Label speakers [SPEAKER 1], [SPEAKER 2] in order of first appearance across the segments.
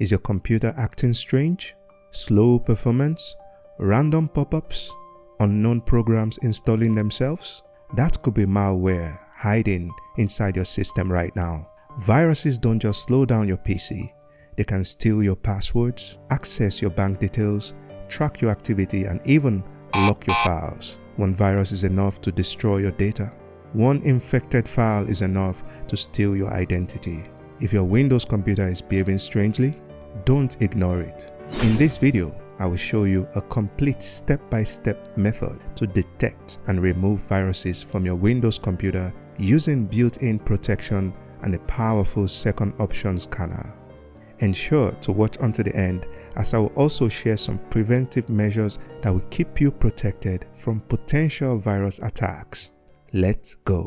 [SPEAKER 1] Is your computer acting strange? Slow performance? Random pop-ups? Unknown programs installing themselves? That could be malware hiding inside your system right now. Viruses don't just slow down your PC. They can steal your passwords, access your bank details, track your activity, and even lock your files. One virus is enough to destroy your data. One infected file is enough to steal your identity. If your Windows computer is behaving strangely, don't ignore it. In this video, I will show you a complete step-by-step method to detect and remove viruses from your Windows computer using built-in protection and a powerful second option scanner. Ensure to watch until the end, as I will also share some preventive measures that will keep you protected from potential virus attacks. Let's go.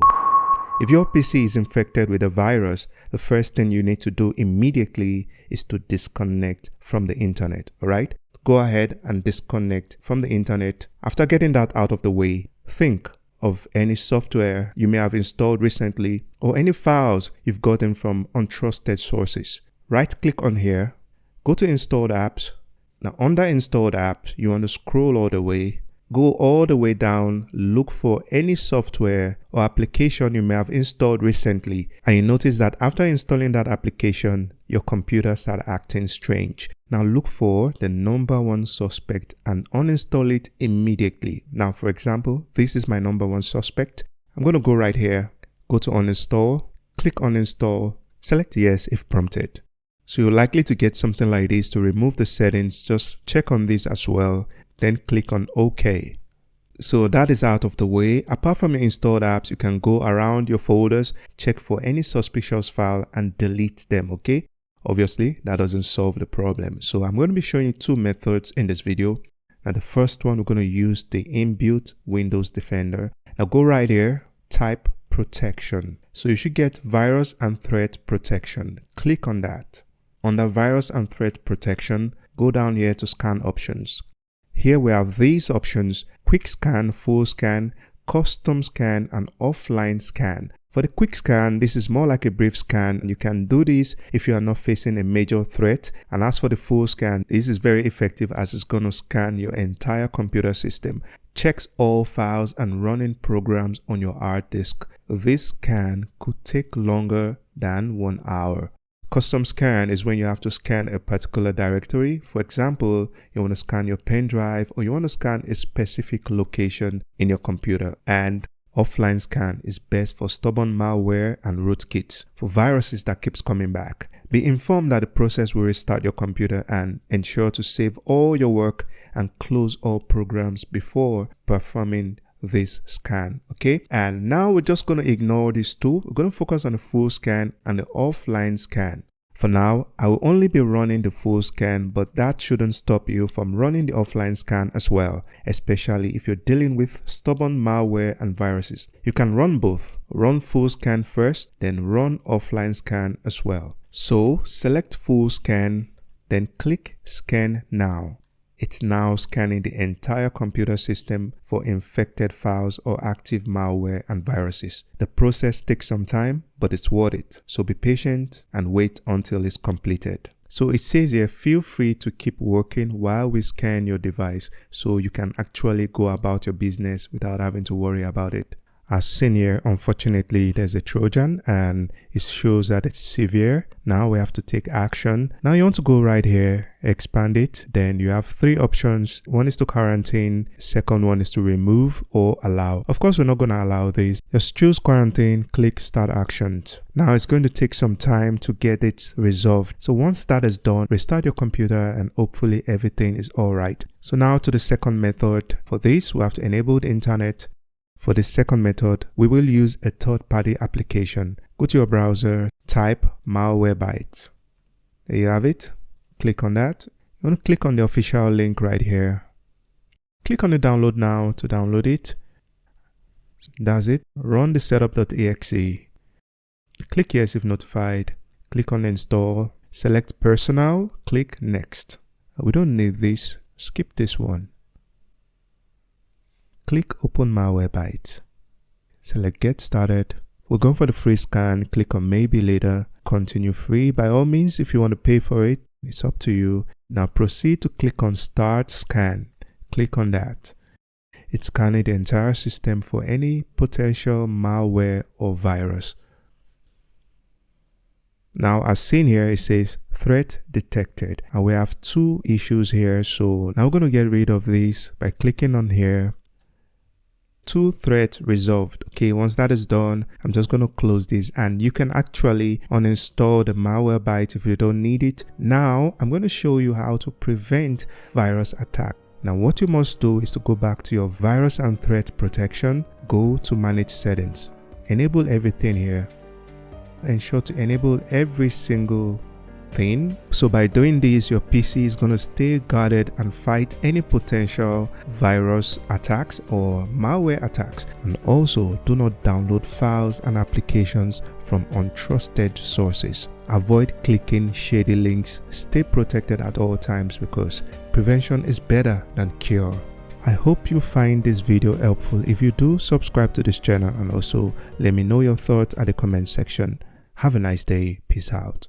[SPEAKER 1] If your PC is infected with a virus, the first thing you need to do immediately is to disconnect from the internet, alright? Go ahead and disconnect from the internet. After getting that out of the way, think of any software you may have installed recently or any files you've gotten from untrusted sources. Right-click on here, go to Installed Apps. Now under Installed Apps, you want to scroll all the way. Go all the way down, look for any software or application you may have installed recently, and you notice that after installing that application, your computer started acting strange. Now look for the number one suspect and uninstall it immediately. Now for example, this is my number one suspect. I'm going to go right here, go to uninstall, click uninstall, select yes if prompted. So you're likely to get something like this. To remove the settings, just check on this as well. Then click on OK. So that is out of the way. Apart from your installed apps, you can go around your folders, check for any suspicious file and delete them, okay? Obviously, that doesn't solve the problem. So I'm going to be showing you two methods in this video. Now the first one, we're going to use the inbuilt Windows Defender. Now go right here, type protection. So you should get virus and threat protection. Click on that. Under virus and threat protection, go down here to scan options. Here we have these options: quick scan, full scan, custom scan, and offline scan. For the quick scan, this is more like a brief scan. You can do this if you are not facing a major threat. And as for the full scan, this is very effective as it's going to scan your entire computer system. Checks all files and running programs on your hard disk. This scan could take longer than 1 hour. Custom scan is when you have to scan a particular directory. For example, you want to scan your pen drive or you want to scan a specific location in your computer. And offline scan is best for stubborn malware and rootkits, for viruses that keeps coming back. Be informed that the process will restart your computer, and ensure to save all your work and close all programs before performing this scan, okay? And now we're just going to ignore these two. We're going to focus on the full scan and the offline scan. For now, I will only be running the full scan, but that shouldn't stop you from running the offline scan as well, especially if you're dealing with stubborn malware and viruses. You can run both. Run full scan first, then run offline scan as well. So select full scan, then click scan now. It's now scanning the entire computer system for infected files or active malware and viruses. The process takes some time, but it's worth it. So be patient and wait until it's completed. So it says here, feel free to keep working while we scan your device, so you can actually go about your business without having to worry about it. As seen here, unfortunately, there's a Trojan and it shows that it's severe. Now we have to take action. Now you want to go right here, expand it. Then you have three options. One is to quarantine. Second one is to remove or allow. Of course, we're not going to allow this. Just choose quarantine, click start actions. Now it's going to take some time to get it resolved. So once that is done, restart your computer and hopefully everything is all right. So now to the second method. For this, we have to enable the internet. For the second method, we will use a third-party application. Go to your browser, type Malwarebytes. There you have it. Click on that. You want to click on the official link right here. Click on the download now to download it. That's it. Run the setup.exe. Click yes if notified. Click on install. Select personal. Click next. We don't need this. Skip this one. Click open Malwarebytes. Select get started. We're going for the free scan. Click on maybe later. Continue free. By all means, if you want to pay for it, It's up to you. Now proceed to click on Start Scan. Click on that. It's scanning the entire system for any potential malware or virus. Now, as seen here, it says threat detected, and we have 2 issues here. So now we're going to get rid of these by clicking on here. 2 threat resolved. Okay, once that is done, I'm just going to close this, and you can actually uninstall the malware byte if you don't need it. Now, I'm going to show you how to prevent virus attack. Now, what you must do is to go back to your virus and threat protection, go to manage settings, enable everything here. Ensure to enable every single thing. So by doing this, your PC is going to stay guarded and fight any potential virus attacks or malware attacks. And also, do not download files and applications from untrusted sources. Avoid clicking shady links. Stay protected at all times, because prevention is better than cure. I hope you find this video helpful. If you do, subscribe to this channel and also let me know your thoughts at the comment section. Have a nice day. Peace out.